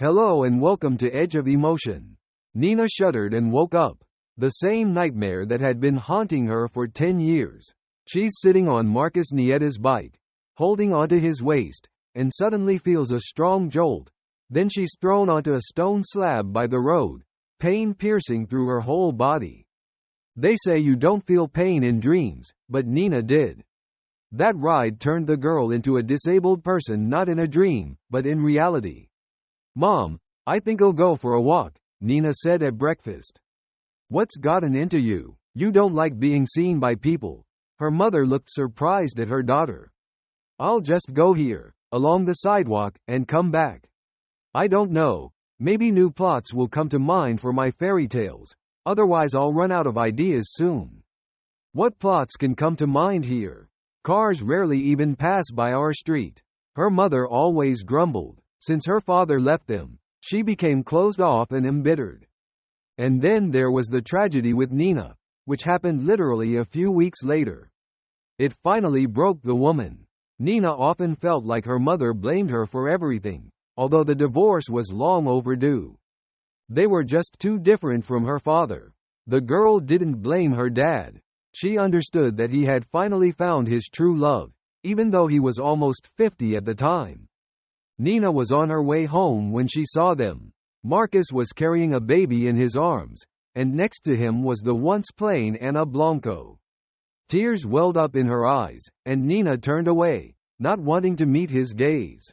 Hello and welcome to Edge of Emotion. Nina shuddered and woke up. The same nightmare that had been haunting her for 10 years. She's sitting on Marcus Nietta's bike, holding onto his waist, and suddenly feels a strong jolt. Then she's thrown onto a stone slab by the road, pain piercing through her whole body. They say you don't feel pain in dreams, but Nina did. That ride turned the girl into a disabled person, not in a dream, but in reality. "Mom, I think I'll go for a walk," Nina said at breakfast. "What's gotten into you? You don't like being seen by people." Her mother looked surprised at her daughter. "I'll just go here, along the sidewalk, and come back. I don't know, maybe new plots will come to mind for my fairy tales, otherwise I'll run out of ideas soon." "What plots can come to mind here? Cars rarely even pass by our street," her mother always grumbled. Since her father left them, she became closed off and embittered. And then there was the tragedy with Nina, which happened literally a few weeks later. It finally broke the woman. Nina often felt like her mother blamed her for everything, although the divorce was long overdue. They were just too different from her father. The girl didn't blame her dad. She understood that he had finally found his true love, even though he was almost 50 at the time. Nina was on her way home when she saw them. Marcus was carrying a baby in his arms, and next to him was the once plain Ana Blanco. Tears welled up in her eyes, and Nina turned away, not wanting to meet his gaze.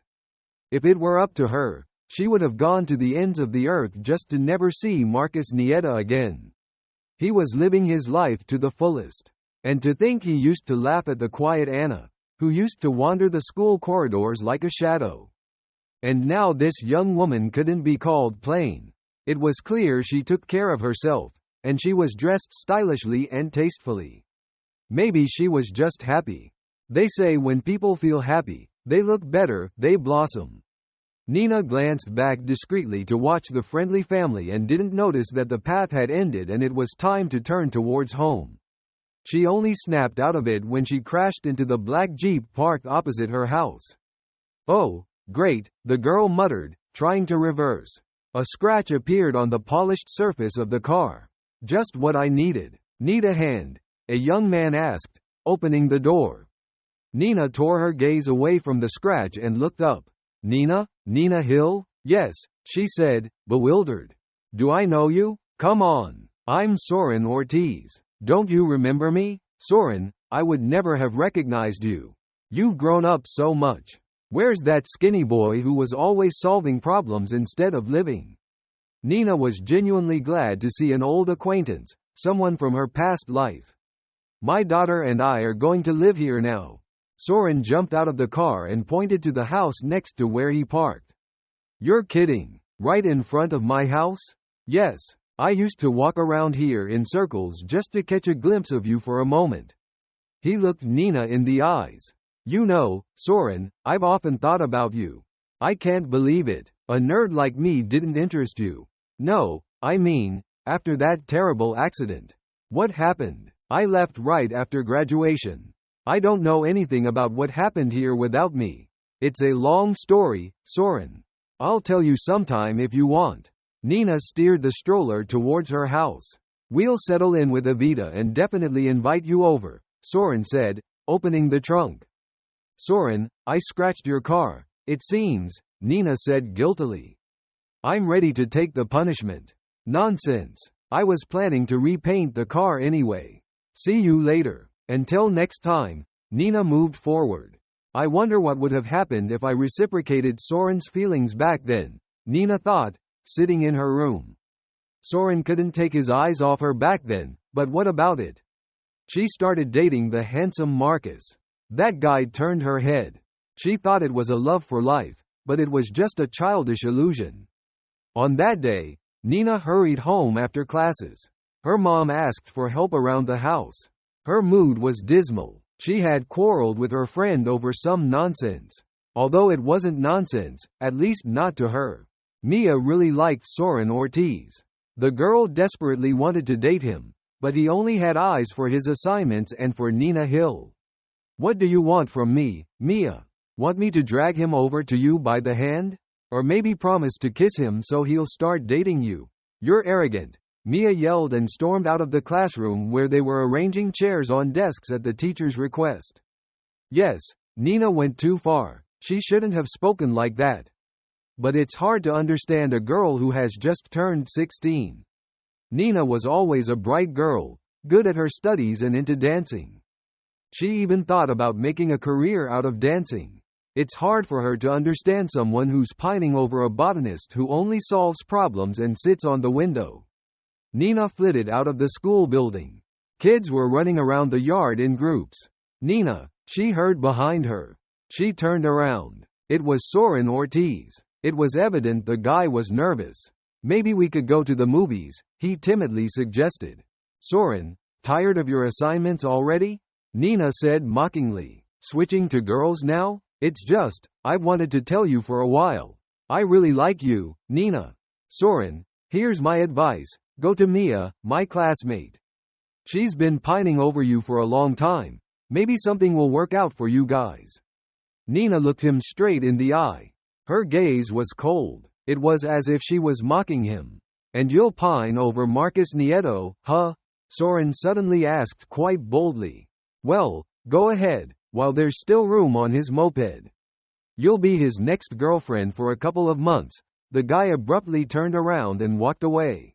If it were up to her, she would have gone to the ends of the earth just to never see Marcus Nietta again. He was living his life to the fullest. And to think he used to laugh at the quiet Anna, who used to wander the school corridors like a shadow. And now this young woman couldn't be called plain. It was clear she took care of herself, and she was dressed stylishly and tastefully. Maybe she was just happy. They say when people feel happy, they look better, they blossom. Nina glanced back discreetly to watch the friendly family and didn't notice that the path had ended and it was time to turn towards home. She only snapped out of it when she crashed into the black Jeep parked opposite her house. "Oh, great," the girl muttered, trying to reverse. A scratch appeared on the polished surface of the car. "Just what I needed. Need a hand?" a young man asked, opening the door. Nina tore her gaze away from the scratch and looked up. "Nina? Nina Hill?" "Yes," she said, bewildered. "Do I know you? Come on. I'm Soren Ortiz. Don't you remember me?" "Soren, I would never have recognized you. You've grown up so much. Where's that skinny boy who was always solving problems instead of living?" Nina was genuinely glad to see an old acquaintance, someone from her past life. "My daughter and I are going to live here now." Soren jumped out of the car and pointed to the house next to where he parked. "You're kidding. Right in front of my house?" "Yes. I used to walk around here in circles just to catch a glimpse of you for a moment." He looked Nina in the eyes. "You know, Soren, I've often thought about you. I can't believe it. A nerd like me didn't interest you." "No, I mean, after that terrible accident." "What happened?" "I left right after graduation. I don't know anything about what happened here without me. It's a long story, Soren. I'll tell you sometime if you want." Nina steered the stroller towards her house. "We'll settle in with Evita and definitely invite you over," Soren said, opening the trunk. "Soren, I scratched your car, it seems," Nina said guiltily. "I'm ready to take the punishment." "Nonsense. I was planning to repaint the car anyway. See you later." Until next time, Nina moved forward. "I wonder what would have happened if I reciprocated Soren's feelings back then," Nina thought, sitting in her room. Soren couldn't take his eyes off her back then, but what about it? She started dating the handsome Marcus. That guy turned her head. She thought it was a love for life, but it was just a childish illusion. On that day, Nina hurried home after classes. Her mom asked for help around the house. Her mood was dismal. She had quarreled with her friend over some nonsense. Although it wasn't nonsense, at least not to her. Mia really liked Soren Ortiz. The girl desperately wanted to date him, but he only had eyes for his assignments and for Nina Hill. "What do you want from me, Mia? Want me to drag him over to you by the hand? Or maybe promise to kiss him so he'll start dating you. You're arrogant. Mia yelled and stormed out of the classroom where they were arranging chairs on desks at the teacher's request. Yes, Nina went too far. She shouldn't have spoken like that. But it's hard to understand a girl who has just turned 16. Nina was always a bright girl, good at her studies and into dancing. She even thought about making a career out of dancing. It's hard for her to understand someone who's pining over a botanist who only solves problems and sits on the window. Nina flitted out of the school building. Kids were running around the yard in groups. Nina, she heard behind her. She turned around. It was Soren Ortiz. It was evident the guy was nervous. Maybe we could go to the movies, he timidly suggested. Soren, tired of your assignments already? Nina said mockingly. Switching to girls now? It's just, I've wanted to tell you for a while. I really like you, Nina. Soren, here's my advice. Go to Mia, my classmate. She's been pining over you for a long time. Maybe something will work out for you guys. Nina looked him straight in the eye. Her gaze was cold. It was as if she was mocking him. And you'll pine over Marcus Nieto, huh? Soren suddenly asked quite boldly. Well, go ahead, while there's still room on his moped. You'll be his next girlfriend for a couple of months. The guy abruptly turned around and walked away.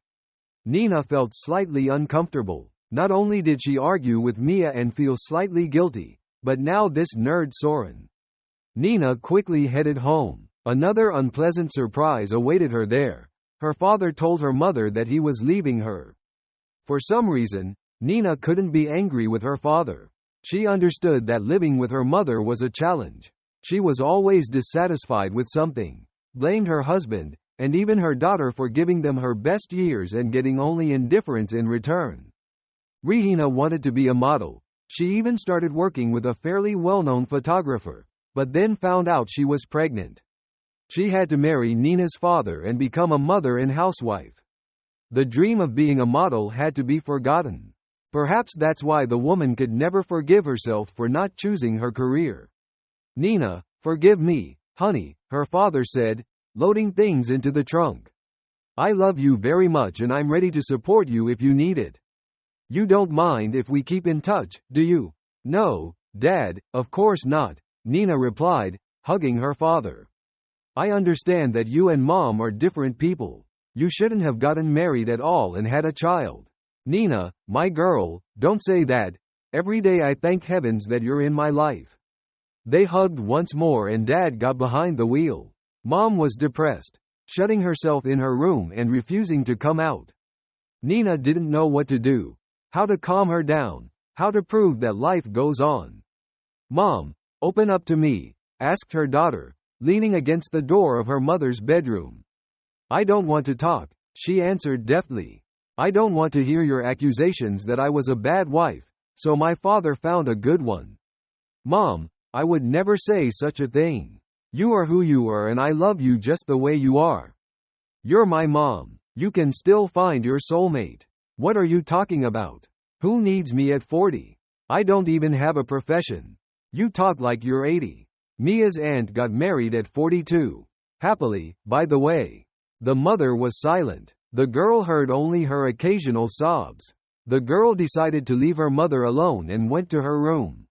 Nina felt slightly uncomfortable. Not only did she argue with Mia and feel slightly guilty, but now this nerd Soren. Nina quickly headed home. Another unpleasant surprise awaited her there. Her father told her mother that he was leaving her. For some reason, Nina couldn't be angry with her father. She understood that living with her mother was a challenge. She was always dissatisfied with something, blamed her husband, and even her daughter for giving them her best years and getting only indifference in return. Regina wanted to be a model. She even started working with a fairly well-known photographer, but then found out she was pregnant. She had to marry Nina's father and become a mother and housewife. The dream of being a model had to be forgotten. Perhaps that's why the woman could never forgive herself for not choosing her career. Nina, forgive me, honey, her father said, loading things into the trunk. I love you very much and I'm ready to support you if you need it. You don't mind if we keep in touch, do you? No, Dad, of course not, Nina replied, hugging her father. I understand that you and Mom are different people. You shouldn't have gotten married at all and had a child. Nina, my girl, don't say that. Every day I thank heavens that you're in my life. They hugged once more and Dad got behind the wheel. Mom was depressed, shutting herself in her room and refusing to come out. Nina didn't know what to do, how to calm her down, how to prove that life goes on. Mom, open up to me, asked her daughter, leaning against the door of her mother's bedroom. I don't want to talk, she answered deftly. I don't want to hear your accusations that I was a bad wife, so my father found a good one. Mom, I would never say such a thing. You are who you are and I love you just the way you are. You're my mom. You can still find your soulmate. What are you talking about? Who needs me at 40? I don't even have a profession. You talk like you're 80. Mia's aunt got married at 42. Happily, by the way. The mother was silent. The girl heard only her occasional sobs. The girl decided to leave her mother alone and went to her room.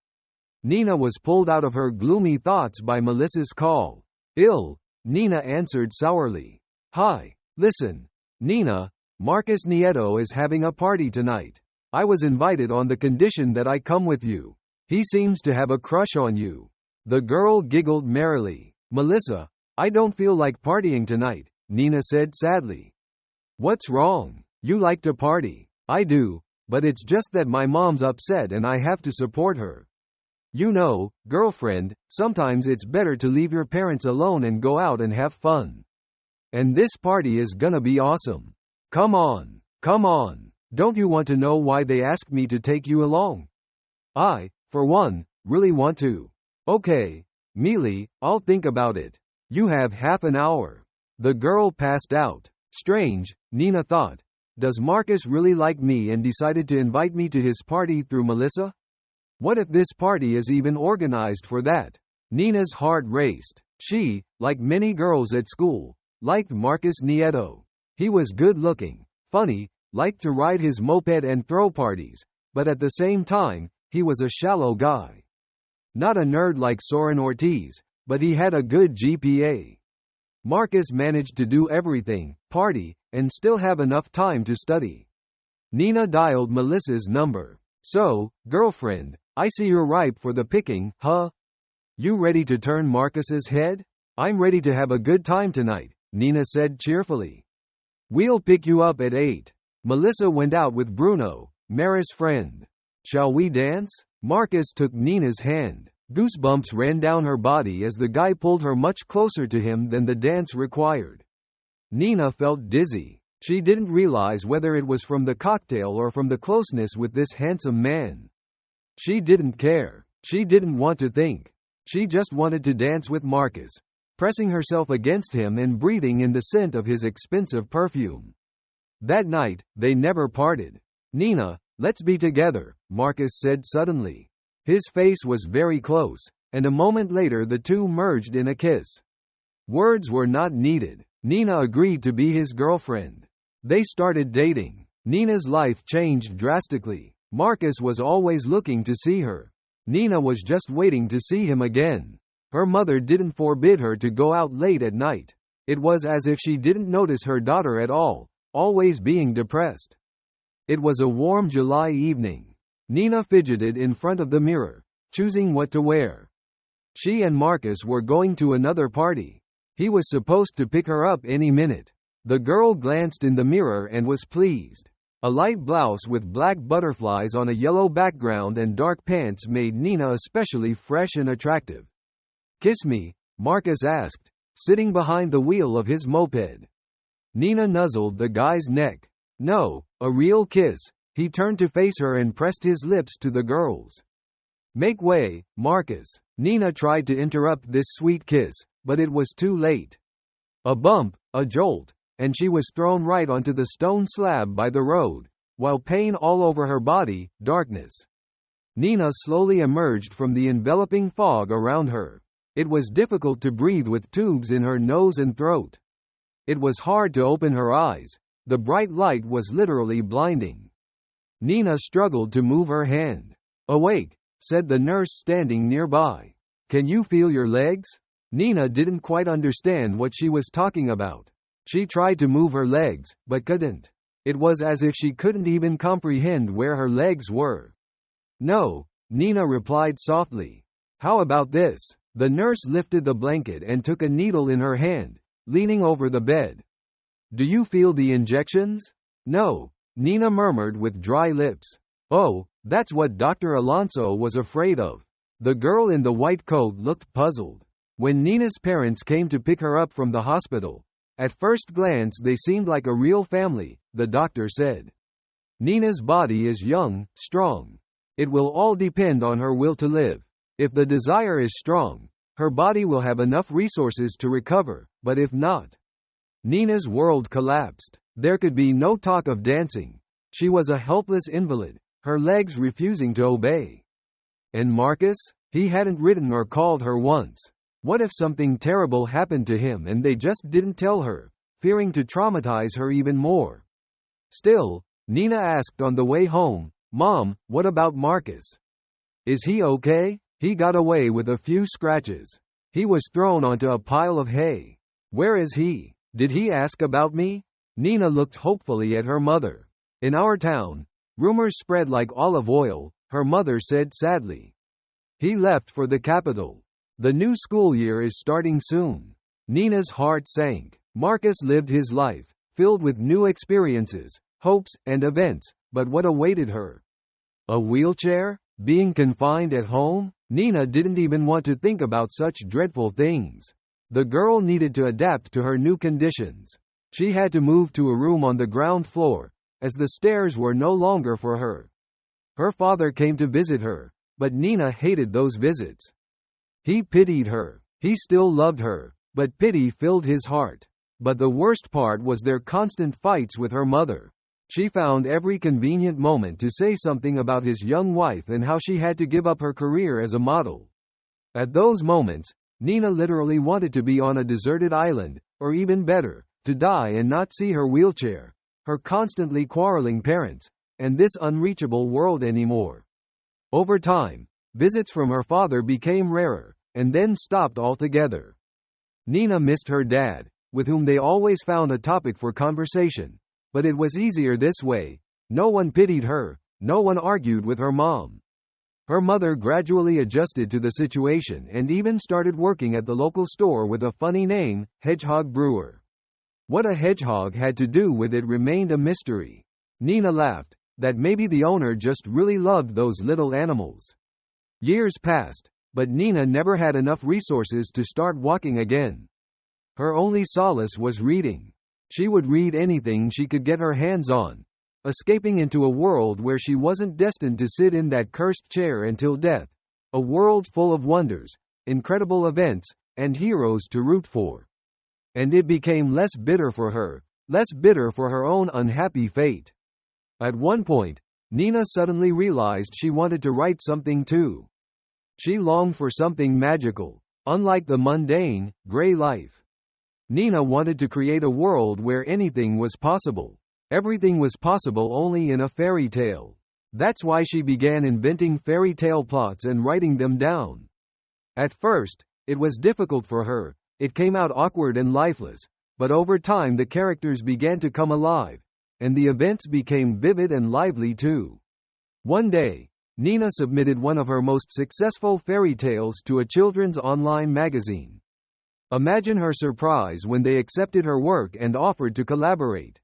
Nina was pulled out of her gloomy thoughts by Melissa's call. Ill, Nina answered sourly. Hi, listen. Nina, Marcus Nieto is having a party tonight. I was invited on the condition that I come with you. He seems to have a crush on you. The girl giggled merrily. Melissa, I don't feel like partying tonight, Nina said sadly. What's wrong? You like to party. I do, but it's just that my mom's upset and I have to support her. You know, girlfriend, sometimes it's better to leave your parents alone and go out and have fun. And this party is gonna be awesome. Come on, come on. Don't you want to know why they asked me to take you along? I, for one, really want to. Okay, Mealy, I'll think about it. You have half an hour. The girl passed out. Strange, Nina thought. Does Marcus really like me and decided to invite me to his party through Melissa? What if this party is even organized for that? Nina's heart raced. She, like many girls at school, liked Marcus Nieto. He was good-looking, funny, liked to ride his moped and throw parties, but at the same time, he was a shallow guy. Not a nerd like Soren Ortiz, but he had a good GPA. Marcus managed to do everything, party, and still have enough time to study. Nina dialed Melissa's number. "So, girlfriend, I see you're ripe for the picking, huh? You ready to turn Marcus's head?" "I'm ready to have a good time tonight," Nina said cheerfully. "We'll pick you up at 8. Melissa went out with Bruno, Mara's friend. "Shall we dance?" Marcus took Nina's hand. Goosebumps ran down her body as the guy pulled her much closer to him than the dance required. Nina felt dizzy. She didn't realize whether it was from the cocktail or from the closeness with this handsome man. She didn't care. She didn't want to think. She just wanted to dance with Marcus, pressing herself against him and breathing in the scent of his expensive perfume. That night, they never parted. "Nina, let's be together," Marcus said suddenly. His face was very close, and a moment later the two merged in a kiss. Words were not needed. Nina agreed to be his girlfriend. They started dating. Nina's life changed drastically. Marcus was always looking to see her. Nina was just waiting to see him again. Her mother didn't forbid her to go out late at night. It was as if she didn't notice her daughter at all, always being depressed. It was a warm July evening. Nina fidgeted in front of the mirror, choosing what to wear. She and Marcus were going to another party. He was supposed to pick her up any minute. The girl glanced in the mirror and was pleased. A light blouse with black butterflies on a yellow background and dark pants made Nina especially fresh and attractive. "Kiss me," Marcus asked, sitting behind the wheel of his moped. Nina nuzzled the guy's neck. "No, a real kiss." He turned to face her and pressed his lips to the girl's. "Make way, Marcus." Nina tried to interrupt this sweet kiss, but it was too late. A bump, a jolt, and she was thrown right onto the stone slab by the road, while pain all over her body, darkness. Nina slowly emerged from the enveloping fog around her. It was difficult to breathe with tubes in her nose and throat. It was hard to open her eyes. The bright light was literally blinding. Nina struggled to move her hand. "Awake," said the nurse standing nearby. "Can you feel your legs?" Nina didn't quite understand what she was talking about. She tried to move her legs, but couldn't. It was as if she couldn't even comprehend where her legs were. "No," Nina replied softly. "How about this?" The nurse lifted the blanket and took a needle in her hand, leaning over the bed. "Do you feel the injections?" "No," Nina murmured with dry lips. "Oh, that's what Dr. Alonso was afraid of." The girl in the white coat looked puzzled. When Nina's parents came to pick her up from the hospital, at first glance they seemed like a real family, the doctor said. "Nina's body is young, strong. It will all depend on her will to live. If the desire is strong, her body will have enough resources to recover, but if not..." Nina's world collapsed. There could be no talk of dancing. She was a helpless invalid, her legs refusing to obey. And Marcus? He hadn't written or called her once. What if something terrible happened to him and they just didn't tell her, fearing to traumatize her even more? Still, Nina asked on the way home, "Mom, what about Marcus? Is he okay?" "He got away with a few scratches. He was thrown onto a pile of hay." "Where is he? Did he ask about me?" Nina looked hopefully at her mother. "In our town, rumors spread like olive oil," her mother said sadly. "He left for the capital. The new school year is starting soon." Nina's heart sank. Marcus lived his life, filled with new experiences, hopes, and events, but what awaited her? A wheelchair? Being confined at home? Nina didn't even want to think about such dreadful things. The girl needed to adapt to her new conditions. She had to move to a room on the ground floor, as the stairs were no longer for her. Her father came to visit her, but Nina hated those visits. He pitied her. He still loved her, but pity filled his heart. But the worst part was their constant fights with her mother. She found every convenient moment to say something about his young wife and how she had to give up her career as a model. At those moments, Nina literally wanted to be on a deserted island, or even better, to die and not see her wheelchair, her constantly quarreling parents, and this unreachable world anymore. Over time, visits from her father became rarer, and then stopped altogether. Nina missed her dad, with whom they always found a topic for conversation, but it was easier this way. No one pitied her, no one argued with her mom. Her mother gradually adjusted to the situation and even started working at the local store with a funny name, Hedgehog Brewer. What a hedgehog had to do with it remained a mystery. Nina laughed, that maybe the owner just really loved those little animals. Years passed, but Nina never had enough resources to start walking again. Her only solace was reading. She would read anything she could get her hands on, escaping into a world where she wasn't destined to sit in that cursed chair until death, a world full of wonders, incredible events, and heroes to root for. And it became less bitter for her own unhappy fate. At one point, Nina suddenly realized she wanted to write something too. She longed for something magical, unlike the mundane, gray life. Nina wanted to create a world where anything was possible. Everything was possible only in a fairy tale. That's why she began inventing fairy tale plots and writing them down. At first, it was difficult for her, it came out awkward and lifeless, but over time the characters began to come alive, and the events became vivid and lively too. One day, Nina submitted one of her most successful fairy tales to a children's online magazine. Imagine her surprise when they accepted her work and offered to collaborate.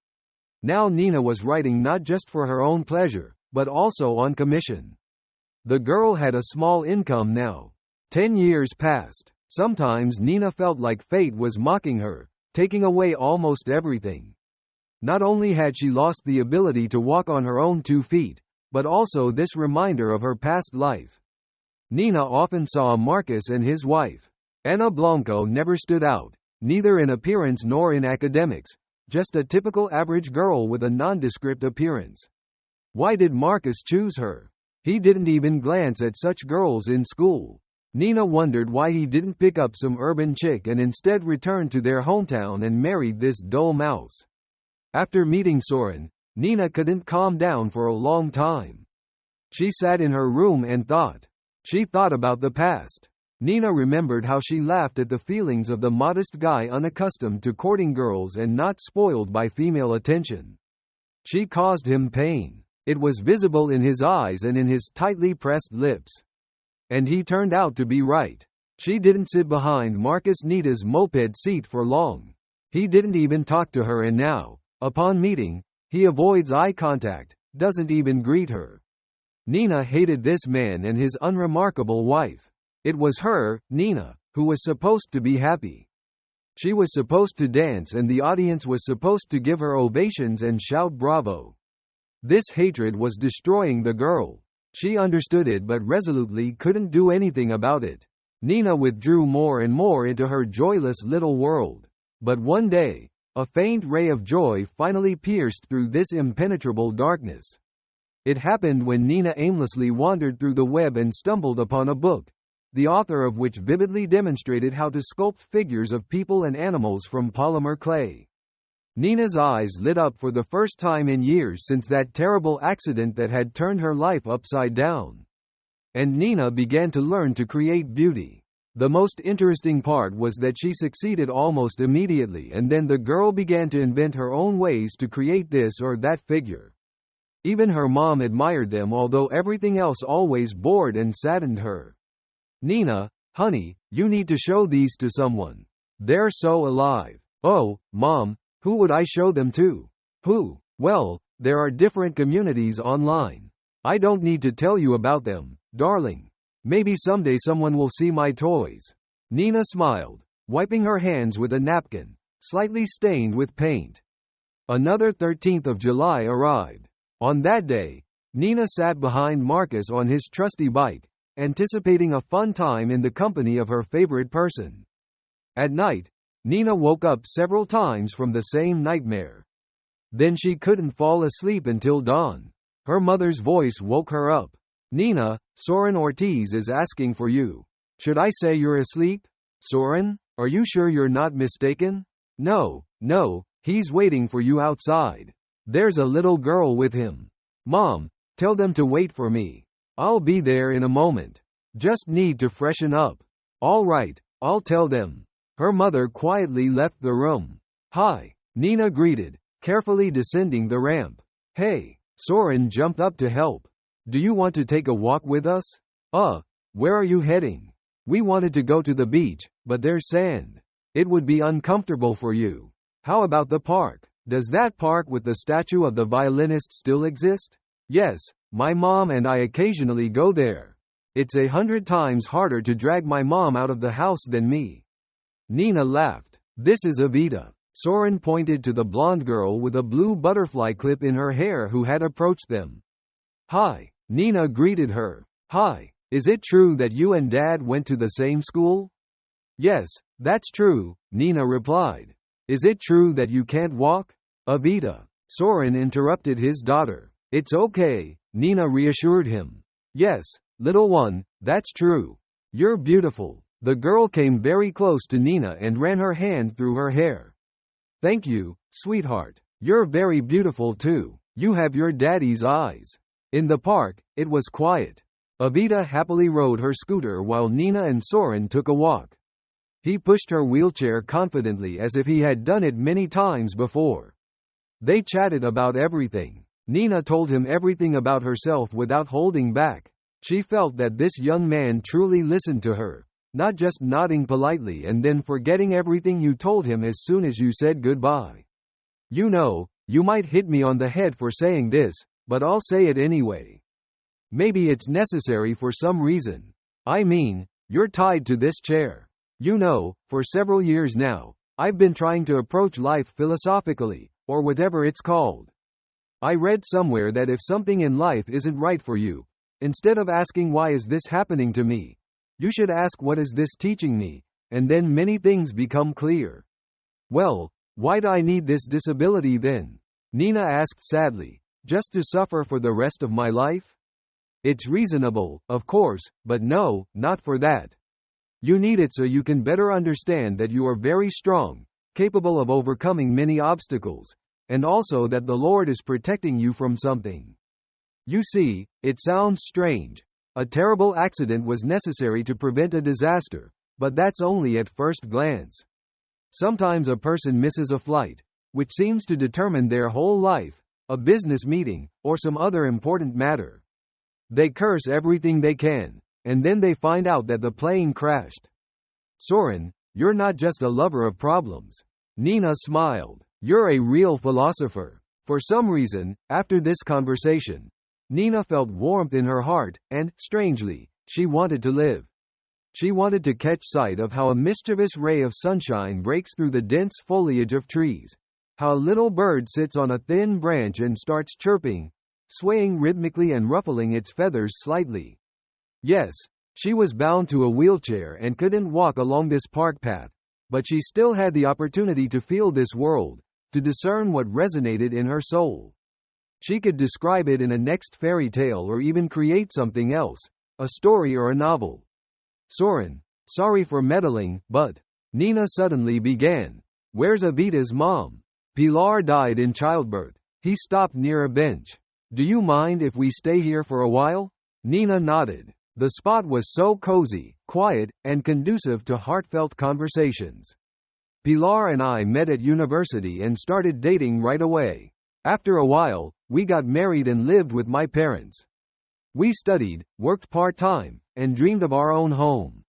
Now Nina was writing not just for her own pleasure, but also on commission. The girl had a small income now. 10 years passed. Sometimes Nina felt like fate was mocking her, taking away almost everything. Not only had she lost the ability to walk on her own 2 feet, but also this reminder of her past life. Nina often saw Marcus and his wife. Ana Blanco never stood out, neither in appearance nor in academics, just a typical average girl with a nondescript appearance. Why did Marcus choose her? He didn't even glance at such girls in school. Nina wondered why he didn't pick up some urban chick and instead returned to their hometown and married this dull mouse. After meeting Soren, Nina couldn't calm down for a long time. She sat in her room and thought. She thought about the past. Nina remembered how she laughed at the feelings of the modest guy unaccustomed to courting girls and not spoiled by female attention. She caused him pain. It was visible in his eyes and in his tightly pressed lips. And he turned out to be right. She didn't sit behind Marcus Nita's moped seat for long. He didn't even talk to her, and now, upon meeting, he avoids eye contact, doesn't even greet her. Nina hated this man and his unremarkable wife. It was her, Nina, who was supposed to be happy. She was supposed to dance and the audience was supposed to give her ovations and shout bravo. This hatred was destroying the girl. She understood it but resolutely couldn't do anything about it. Nina withdrew more and more into her joyless little world. But one day, a faint ray of joy finally pierced through this impenetrable darkness. It happened when Nina aimlessly wandered through the web and stumbled upon a book, the author of which vividly demonstrated how to sculpt figures of people and animals from polymer clay. Nina's eyes lit up for the first time in years since that terrible accident that had turned her life upside down. And Nina began to learn to create beauty. The most interesting part was that she succeeded almost immediately, and then the girl began to invent her own ways to create this or that figure. Even her mom admired them, although everything else always bored and saddened her. Nina, honey, you need to show these to someone. They're so alive. Oh, Mom, who would I show them to? Who? Well, there are different communities online. I don't need to tell you about them, darling. Maybe someday someone will see my toys. Nina smiled, wiping her hands with a napkin, slightly stained with paint. Another 13th of July arrived. On that day, Nina sat behind Marcus on his trusty bike, anticipating a fun time in the company of her favorite person. At night, Nina woke up several times from the same nightmare. Then she couldn't fall asleep until dawn. Her mother's voice woke her up. Nina, Soren Ortiz is asking for you. Should I say you're asleep? Soren, are you sure you're not mistaken? No, no, he's waiting for you outside. There's a little girl with him. Mom, tell them to wait for me. I'll be there in a moment. Just need to freshen up. All right, I'll tell them. Her mother quietly left the room. Hi, Nina greeted, carefully descending the ramp. Hey, Soren jumped up to help. Do you want to take a walk with us? Where are you heading? We wanted to go to the beach, but there's sand. It would be uncomfortable for you. How about the park? Does that park with the statue of the violinist still exist? Yes, my mom and I occasionally go there. It's 100 times harder to drag my mom out of the house than me. Nina laughed. This is Evita. Soren pointed to the blonde girl with a blue butterfly clip in her hair who had approached them. Hi, Nina greeted her. Hi, is it true that you and Dad went to the same school? Yes, that's true, Nina replied. Is it true that you can't walk? Evita. Soren interrupted his daughter. It's okay, Nina reassured him. Yes, little one, that's true. You're beautiful. The girl came very close to Nina and ran her hand through her hair. Thank you, sweetheart. You're very beautiful too. You have your daddy's eyes. In the park, it was quiet. Evita happily rode her scooter while Nina and Soren took a walk. He pushed her wheelchair confidently as if he had done it many times before. They chatted about everything. Nina told him everything about herself without holding back. She felt that this young man truly listened to her, not just nodding politely and then forgetting everything you told him as soon as you said goodbye. You know, you might hit me on the head for saying this, but I'll say it anyway. Maybe it's necessary for some reason. I mean, you're tied to this chair. You know, for several years now, I've been trying to approach life philosophically, or whatever it's called. I read somewhere that if something in life isn't right for you, instead of asking why is this happening to me, you should ask what is this teaching me, and then many things become clear. Well, why'd I need this disability then? Nina asked sadly. Just to suffer for the rest of my life? It's reasonable, of course, but no, not for that. You need it so you can better understand that you are very strong, capable of overcoming many obstacles, and also that the Lord is protecting you from something. You see, it sounds strange. A terrible accident was necessary to prevent a disaster, but that's only at first glance. Sometimes a person misses a flight, which seems to determine their whole life, a business meeting, or some other important matter. They curse everything they can, and then they find out that the plane crashed. Soren, you're not just a lover of problems. Nina smiled. You're a real philosopher. For some reason, after this conversation, Nina felt warmth in her heart, and, strangely, she wanted to live. She wanted to catch sight of how a mischievous ray of sunshine breaks through the dense foliage of trees, how a little bird sits on a thin branch and starts chirping, swaying rhythmically and ruffling its feathers slightly. Yes, she was bound to a wheelchair and couldn't walk along this park path, but she still had the opportunity to feel this world, to discern what resonated in her soul. She could describe it in a next fairy tale or even create something else, a story or a novel. Soren, sorry for meddling, but Nina suddenly began. Where's Evita's mom? Pilar died in childbirth. He stopped near a bench. Do you mind if we stay here for a while? Nina nodded. The spot was so cozy, quiet, and conducive to heartfelt conversations. Pilar and I met at university and started dating right away. After a while, we got married and lived with my parents. We studied, worked part-time, and dreamed of our own home.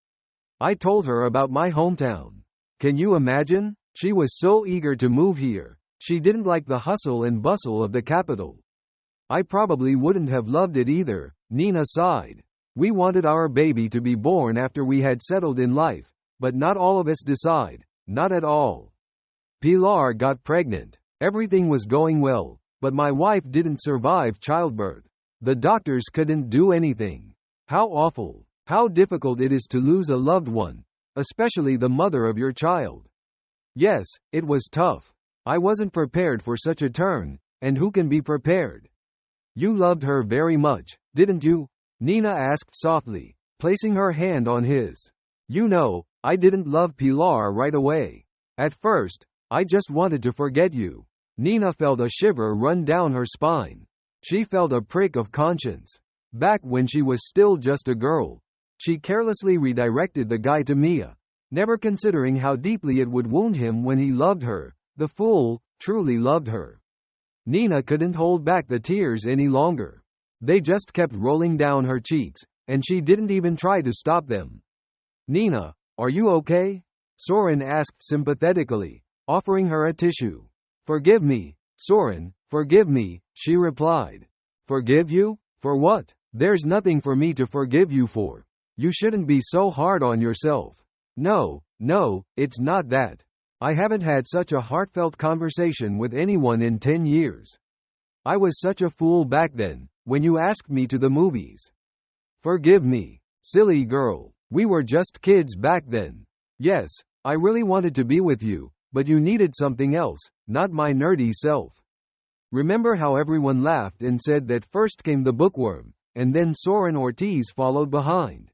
I told her about my hometown. Can you imagine? She was so eager to move here. She didn't like the hustle and bustle of the capital. I probably wouldn't have loved it either, Nina sighed. We wanted our baby to be born after we had settled in life, but not all of us decide, not at all. Pilar got pregnant. Everything was going well, but my wife didn't survive childbirth. The doctors couldn't do anything. How awful, how difficult it is to lose a loved one, especially the mother of your child. Yes, it was tough. I wasn't prepared for such a turn, and who can be prepared? You loved her very much, didn't you? Nina asked softly, placing her hand on his. You know, I didn't love Pilar right away. At first, I just wanted to forget you. Nina felt a shiver run down her spine. She felt a prick of conscience. Back when she was still just a girl, she carelessly redirected the guy to Mia, never considering how deeply it would wound him when he loved her. The fool, truly loved her. Nina couldn't hold back the tears any longer. They just kept rolling down her cheeks, and she didn't even try to stop them. Nina, are you okay? Soren asked sympathetically, offering her a tissue. Forgive me, Soren, forgive me, she replied. Forgive you? For what? There's nothing for me to forgive you for. You shouldn't be so hard on yourself. No, it's not that. I haven't had such a heartfelt conversation with anyone in 10 years. I was such a fool back then, when you asked me to the movies. Forgive me, silly girl. We were just kids back then. Yes, I really wanted to be with you, but you needed something else, not my nerdy self. Remember how everyone laughed and said that first came the bookworm, and then Soren Ortiz followed behind?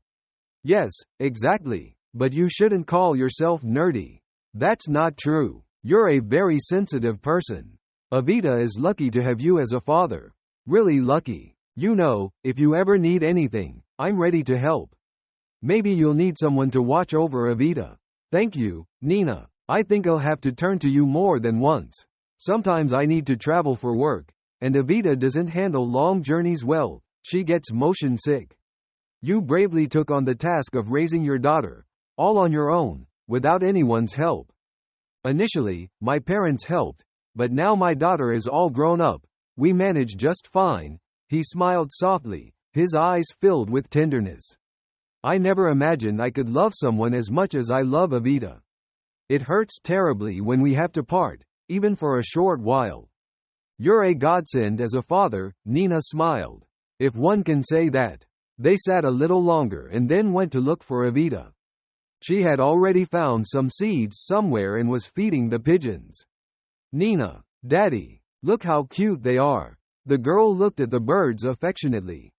Yes, exactly. But you shouldn't call yourself nerdy. That's not true. You're a very sensitive person. Evita is lucky to have you as a father. Really lucky. You know, if you ever need anything, I'm ready to help. Maybe you'll need someone to watch over Evita. Thank you, Nina. I think I'll have to turn to you more than once. Sometimes I need to travel for work, and Evita doesn't handle long journeys well. She gets motion sick. You bravely took on the task of raising your daughter, all on your own, without anyone's help. Initially, my parents helped, but now my daughter is all grown up. We manage just fine. He smiled softly, his eyes filled with tenderness. I never imagined I could love someone as much as I love Evita. It hurts terribly when we have to part, even for a short while. You're a godsend as a father, Nina smiled. If one can say that. They sat a little longer and then went to look for Evita. She had already found some seeds somewhere and was feeding the pigeons. Nina, Daddy, look how cute they are. The girl looked at the birds affectionately.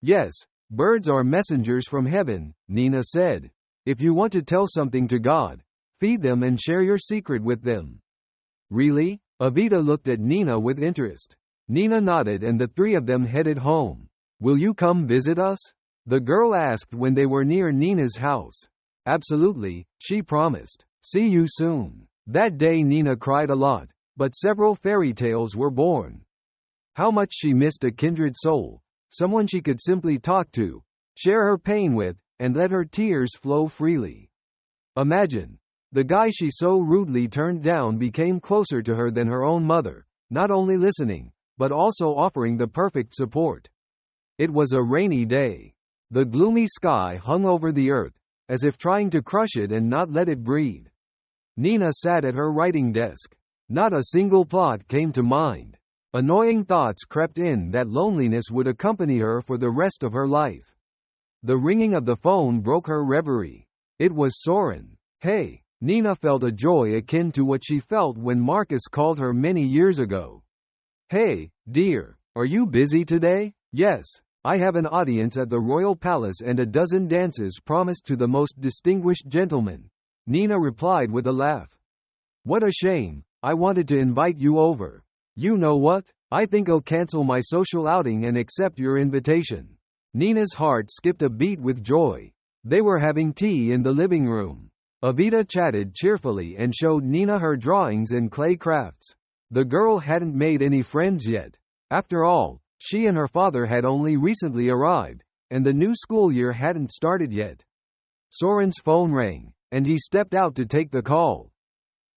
Yes, birds are messengers from heaven, Nina said. If you want to tell something to God, feed them and share your secret with them. Really? Evita looked at Nina with interest. Nina nodded and the three of them headed home. Will you come visit us? The girl asked when they were near Nina's house. Absolutely, she promised. See you soon. That day Nina cried a lot, but several fairy tales were born. How much she missed a kindred soul, someone she could simply talk to, share her pain with, and let her tears flow freely. Imagine, the guy she so rudely turned down became closer to her than her own mother, not only listening, but also offering the perfect support. It was a rainy day. The gloomy sky hung over the earth, as if trying to crush it and not let it breathe. Nina sat at her writing desk. Not a single plot came to mind. Annoying thoughts crept in that loneliness would accompany her for the rest of her life. The ringing of the phone broke her reverie. It was Soren. Hey, Nina felt a joy akin to what she felt when Marcus called her many years ago. Hey, dear, are you busy today? Yes. I have an audience at the Royal Palace and a dozen dances promised to the most distinguished gentlemen, Nina replied with a laugh. What a shame, I wanted to invite you over. You know what? I think I'll cancel my social outing and accept your invitation. Nina's heart skipped a beat with joy. They were having tea in the living room. Evita chatted cheerfully and showed Nina her drawings and clay crafts. The girl hadn't made any friends yet. After all, she and her father had only recently arrived, and the new school year hadn't started yet. Soren's phone rang, and he stepped out to take the call.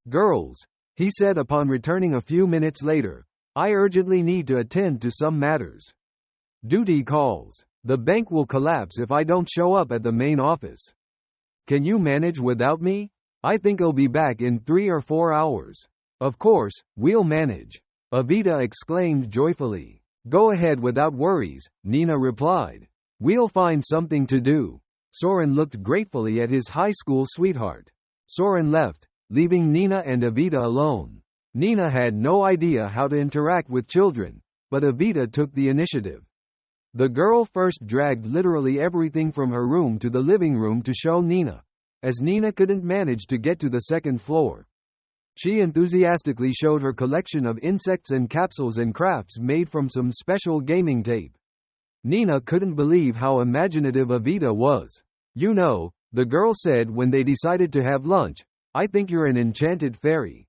Girls, he said upon returning a few minutes later, I urgently need to attend to some matters. Duty calls. The bank will collapse if I don't show up at the main office. Can you manage without me? I think I'll be back in 3 or 4 hours. Of course, we'll manage. Evita exclaimed joyfully. Go ahead without worries, Nina replied. We'll find something to do. Soren looked gratefully at his high school sweetheart. Soren left, leaving Nina and Evita alone. Nina had no idea how to interact with children, but Evita took the initiative. The girl first dragged literally everything from her room to the living room to show Nina, as Nina couldn't manage to get to the second floor. She enthusiastically showed her collection of insects and capsules and crafts made from some special gaming tape. Nina couldn't believe how imaginative Evita was. "You know," the girl said when they decided to have lunch, "I think you're an enchanted fairy.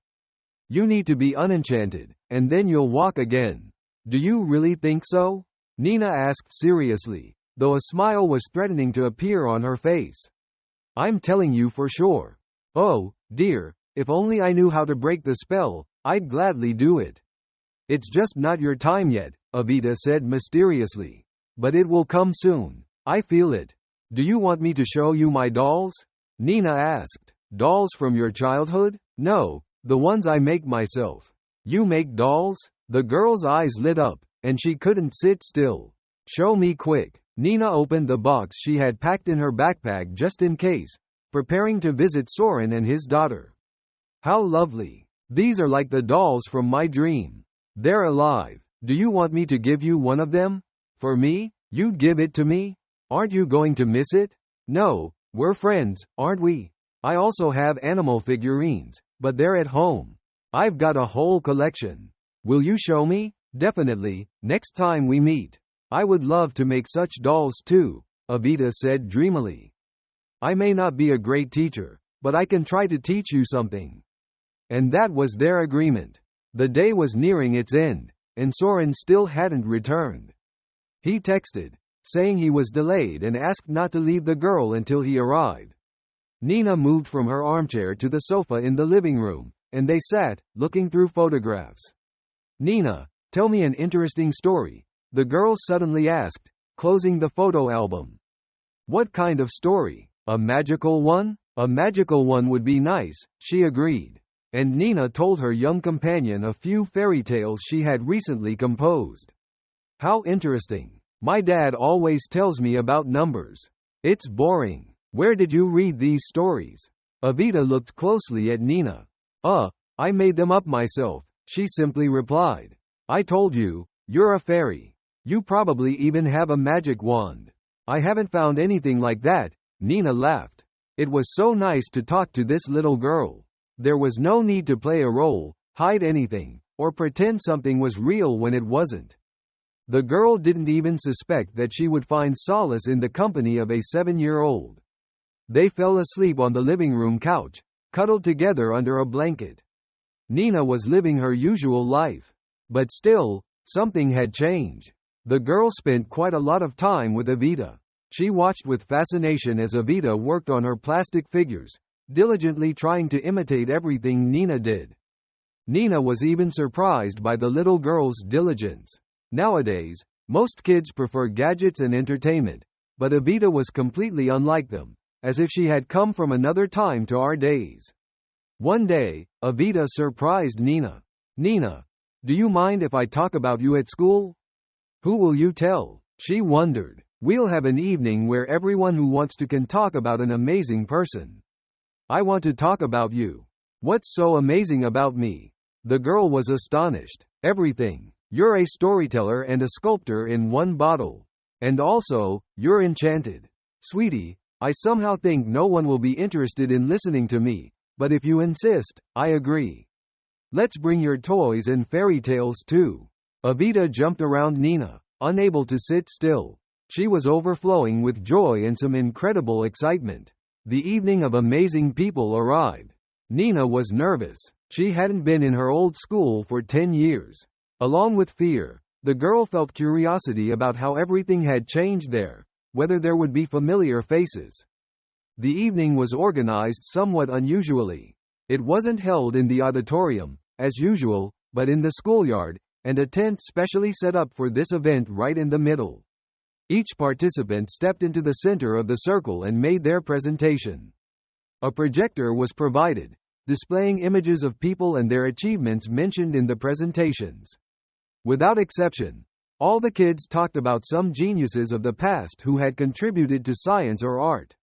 You need to be unenchanted, and then you'll walk again." "Do you really think so?" Nina asked seriously, though a smile was threatening to appear on her face. "I'm telling you for sure." "Oh, dear, if only I knew how to break the spell, I'd gladly do it." "It's just not your time yet," Evita said mysteriously. "But it will come soon. I feel it." "Do you want me to show you my dolls?" Nina asked. "Dolls from your childhood?" "No, the ones I make myself." "You make dolls?" The girl's eyes lit up, and she couldn't sit still. "Show me quick." Nina opened the box she had packed in her backpack just in case, preparing to visit Soren and his daughter. "How lovely. These are like the dolls from my dream. They're alive. Do you want me to give you one of them? For me? You'd give it to me? Aren't you going to miss it?" "No, we're friends, aren't we? I also have animal figurines, but they're at home. I've got a whole collection. Will you show me?" "Definitely, next time we meet. I would love to make such dolls too," Evita said dreamily. "I may not be a great teacher, but I can try to teach you something." And that was their agreement. The day was nearing its end, and Soren still hadn't returned. He texted, saying he was delayed and asked not to leave the girl until he arrived. Nina moved from her armchair to the sofa in the living room, and they sat, looking through photographs. "Nina, tell me an interesting story," the girl suddenly asked, closing the photo album. "What kind of story? A magical one?" "A magical one would be nice," she agreed. And Nina told her young companion a few fairy tales she had recently composed. "How interesting. My dad always tells me about numbers. It's boring. Where did you read these stories?" Evita looked closely at Nina. I made them up myself," she simply replied. "I told you, you're a fairy. You probably even have a magic wand." "I haven't found anything like that," Nina laughed. It was so nice to talk to this little girl. There was no need to play a role, hide anything, or pretend something was real when it wasn't. The girl didn't even suspect that she would find solace in the company of a 7-year-old. They fell asleep on the living room couch, cuddled together under a blanket. Nina was living her usual life. But still, something had changed. The girl spent quite a lot of time with Evita. She watched with fascination as Evita worked on her plastic figures, diligently trying to imitate everything Nina did. Nina was even surprised by the little girl's diligence. Nowadays, most kids prefer gadgets and entertainment, but Evita was completely unlike them, as if she had come from another time to our days. One day, Evita surprised Nina. "Nina, do you mind if I talk about you at school?" "Who will you tell?" she wondered. "We'll have an evening where everyone who wants to can talk about an amazing person." "I want to talk about you." "What's so amazing about me?" The girl was astonished. "Everything. You're a storyteller and a sculptor in one bottle. And also, you're enchanted. Sweetie, I somehow think no one will be interested in listening to me, but if you insist, I agree. Let's bring your toys and fairy tales too." Evita jumped around Nina, unable to sit still. She was overflowing with joy and some incredible excitement. The evening of amazing people arrived. Nina was nervous. She hadn't been in her old school for 10 years. Along with fear, the girl felt curiosity about how everything had changed there, whether there would be familiar faces. The evening was organized somewhat unusually. It wasn't held in the auditorium, as usual, but in the schoolyard, and a tent specially set up for this event right in the middle. Each participant stepped into the center of the circle and made their presentation. A projector was provided, displaying images of people and their achievements mentioned in the presentations. Without exception, all the kids talked about some geniuses of the past who had contributed to science or art.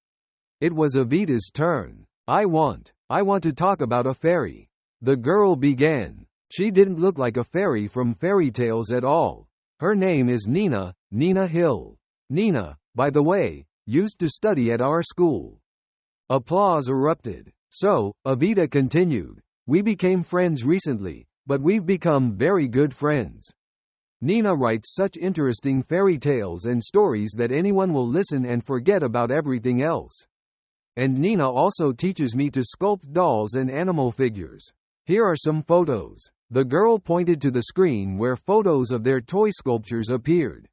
It was Evita's turn. I want to talk about a fairy." The girl began. She didn't look like a fairy from fairy tales at all. "Her name is Nina, Nina Hill. Nina, by the way, used to study at our school." Applause erupted. So, Evita continued, we became friends recently, but we've become very good friends. Nina writes such interesting fairy tales and stories that anyone will listen and forget about everything else. And Nina also teaches me to sculpt dolls and animal figures. Here are some photos. The girl pointed to the screen where photos of their toy sculptures appeared.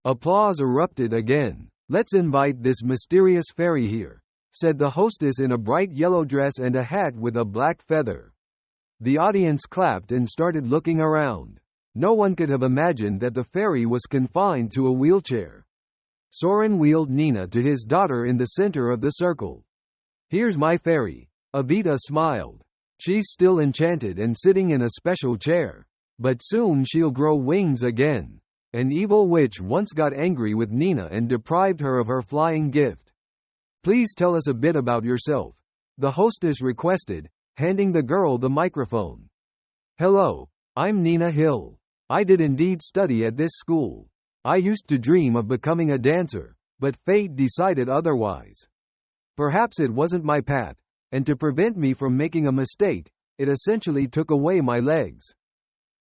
Applause erupted again. Let's invite this mysterious fairy here, said the hostess in a bright yellow dress and a hat with a black feather. The audience clapped and started looking around. No one could have imagined that the fairy was confined to a wheelchair. Soren wheeled Nina to his daughter in the center of the circle. Here's my fairy. Evita smiled. She's still enchanted and sitting in a special chair. But soon she'll grow wings again. An evil witch once got angry with Nina and deprived her of her flying gift. Please tell us a bit about yourself, the hostess requested, handing the girl the microphone. Hello, I'm Nina Hill. I did indeed study at this school. I used to dream of becoming a dancer, but fate decided otherwise. Perhaps it wasn't my path, and to prevent me from making a mistake, it essentially took away my legs.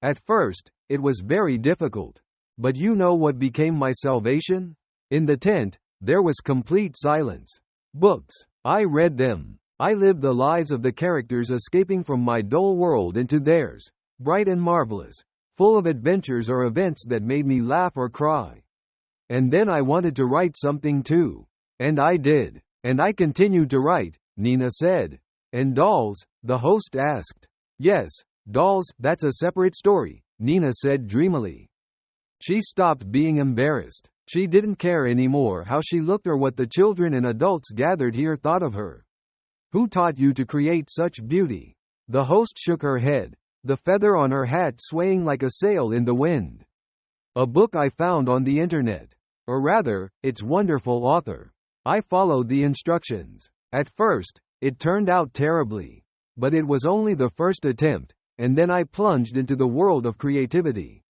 At first, it was very difficult. But you know what became my salvation? In the tent, there was complete silence. Books. I read them. I lived the lives of the characters escaping from my dull world into theirs, bright and marvelous, full of adventures or events that made me laugh or cry. And then I wanted to write something too. And I did. And I continued to write, Nina said. And dolls? The host asked. Yes, dolls, that's a separate story, Nina said dreamily. She stopped being embarrassed. She didn't care anymore how she looked or what the children and adults gathered here thought of her. Who taught you to create such beauty? The host shook her head, the feather on her hat swaying like a sail in the wind. A book I found on the internet. Or rather, its wonderful author. I followed the instructions. At first, it turned out terribly. But it was only the first attempt, and then I plunged into the world of creativity.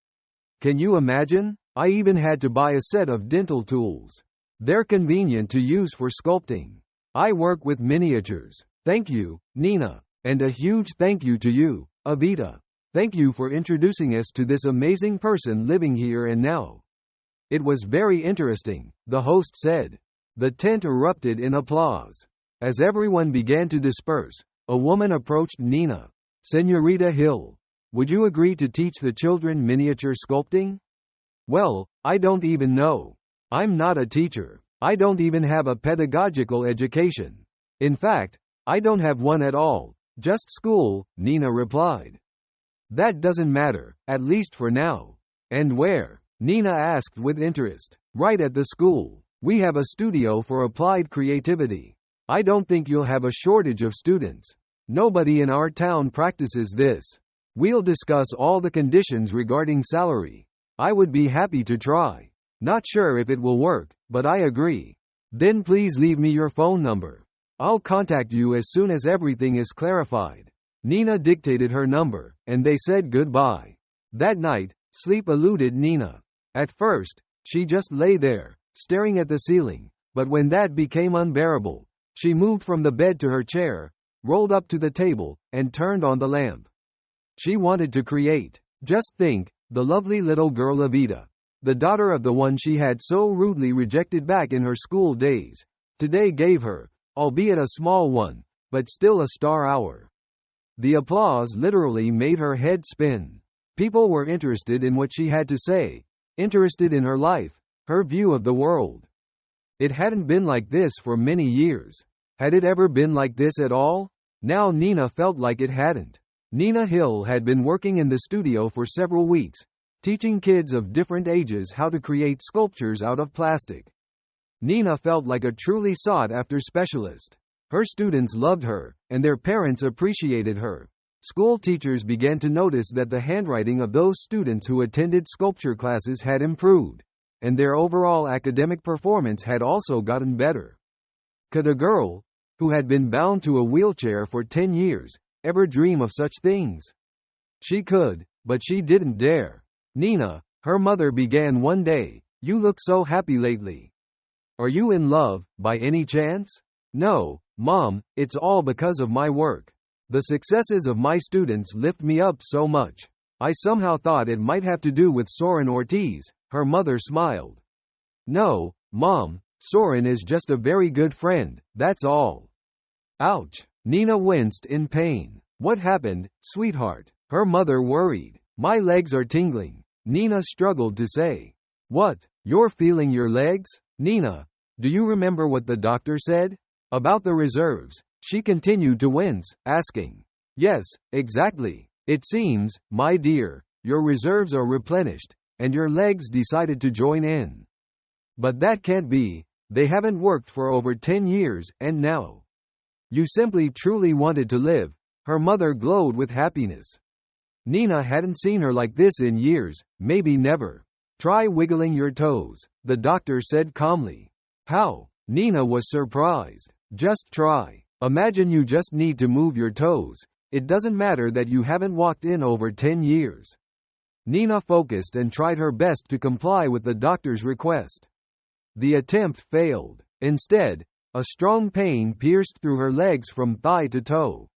Can you imagine? I even had to buy a set of dental tools. They're convenient to use for sculpting. I work with miniatures. Thank you, Nina. And a huge thank you to you, Evita. Thank you for introducing us to this amazing person living here and now. It was very interesting, the host said. The tent erupted in applause. As everyone began to disperse, a woman approached Nina. Señorita Hill, would you agree to teach the children miniature sculpting? Well, I don't even know. I'm not a teacher. I don't even have a pedagogical education. In fact, I don't have one at all. Just school, Nina replied. That doesn't matter, at least for now. And where? Nina asked with interest. Right at the school. We have a studio for applied creativity. I don't think you'll have a shortage of students. Nobody in our town practices this. We'll discuss all the conditions regarding salary. I would be happy to try. Not sure if it will work, but I agree. Then please leave me your phone number. I'll contact you as soon as everything is clarified. Nina dictated her number, and they said goodbye. That night, sleep eluded Nina. At first, she just lay there, staring at the ceiling, but when that became unbearable, she moved from the bed to her chair, rolled up to the table, and turned on the lamp. She wanted to create. Just think, the lovely little girl Evita, the daughter of the one she had so rudely rejected back in her school days, today gave her, albeit a small one, but still a star hour. The applause literally made her head spin. People were interested in what she had to say, interested in her life, her view of the world. It hadn't been like this for many years. Had it ever been like this at all? Now Nina felt like it hadn't. Nina Hill had been working in the studio for several weeks, teaching kids of different ages how to create sculptures out of plastic. Nina felt like a truly sought-after specialist. Her students loved her, and their parents appreciated her. School teachers began to notice that the handwriting of those students who attended sculpture classes had improved, and their overall academic performance had also gotten better. Could a girl, who had been bound to a wheelchair for 10 years, ever dream of such things? She could, but she didn't dare. Nina, her mother began one day, you look so happy lately. Are you in love, by any chance? No, Mom, it's all because of my work. The successes of my students lift me up so much. I somehow thought it might have to do with Soren Ortiz. Her mother smiled. No, Mom, Soren is just a very good friend, that's all. Ouch. Nina winced in pain. What happened, sweetheart? Her mother worried. My legs are tingling. Nina struggled to say. What? You're feeling your legs? Nina, do you remember what the doctor said? About the reserves. She continued to wince, asking. Yes, exactly. It seems, my dear, your reserves are replenished, and your legs decided to join in. But that can't be. They haven't worked for over 10 years, and now. You simply truly wanted to live. Her mother glowed with happiness. Nina hadn't seen her like this in years, maybe never. Try wiggling your toes, the doctor said calmly. How? Nina was surprised. Just try. Imagine you just need to move your toes. It doesn't matter that you haven't walked in over 10 years. Nina focused and tried her best to comply with the doctor's request. The attempt failed. Instead, a strong pain pierced through her legs from thigh to toe.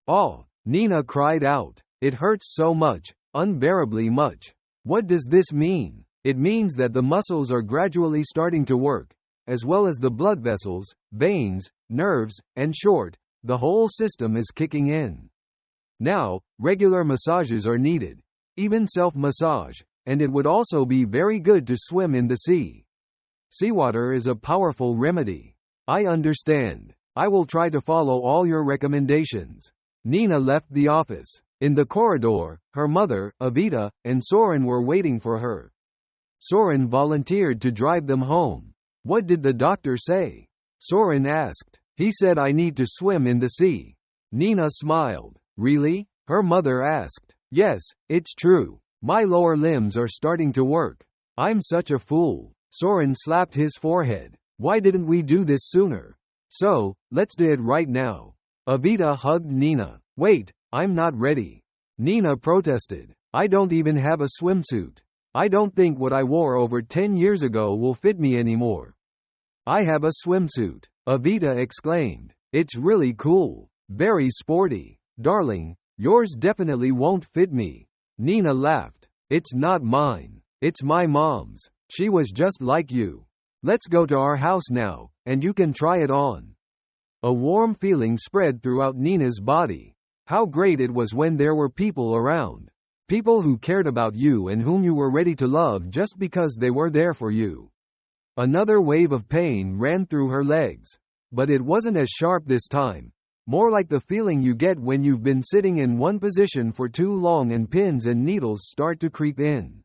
Oh, Nina cried out. It hurts so much, unbearably much. What does this mean? It means that the muscles are gradually starting to work, as well as the blood vessels, veins, nerves, and the whole system is kicking in. Now, regular massages are needed, even self-massage, and it would also be very good to swim in the sea. Seawater is a powerful remedy. I understand. I will try to follow all your recommendations. Nina left the office. In the corridor, her mother, Evita, and Soren were waiting for her. Soren volunteered to drive them home. What did the doctor say? Soren asked. He said I need to swim in the sea. Nina smiled. Really? Her mother asked. Yes, it's true. My lower limbs are starting to work. I'm such a fool. Soren slapped his forehead. Why didn't we do this sooner? So, let's do it right now. Evita hugged Nina. Wait, I'm not ready. Nina protested. I don't even have a swimsuit. I don't think what I wore over 10 years ago will fit me anymore. I have a swimsuit, Evita exclaimed. It's really cool. Very sporty. Darling, yours definitely won't fit me. Nina laughed. It's not mine. It's my mom's. She was just like you. Let's go to our house now, and you can try it on. A warm feeling spread throughout Nina's body. How great it was when there were people around. People who cared about you and whom you were ready to love just because they were there for you. Another wave of pain ran through her legs. But it wasn't as sharp this time. More like the feeling you get when you've been sitting in one position for too long and pins and needles start to creep in.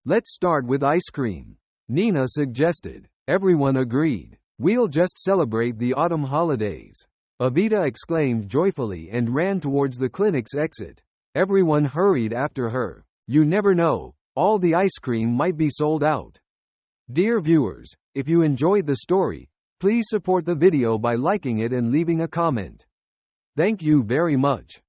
Let's start with ice cream, Nina suggested. Everyone agreed. We'll just celebrate the autumn holidays. Evita exclaimed joyfully and ran towards the clinic's exit. Everyone hurried after her. You never know, all the ice cream might be sold out. Dear viewers, if you enjoyed the story, please support the video by liking it and leaving a comment. Thank you very much.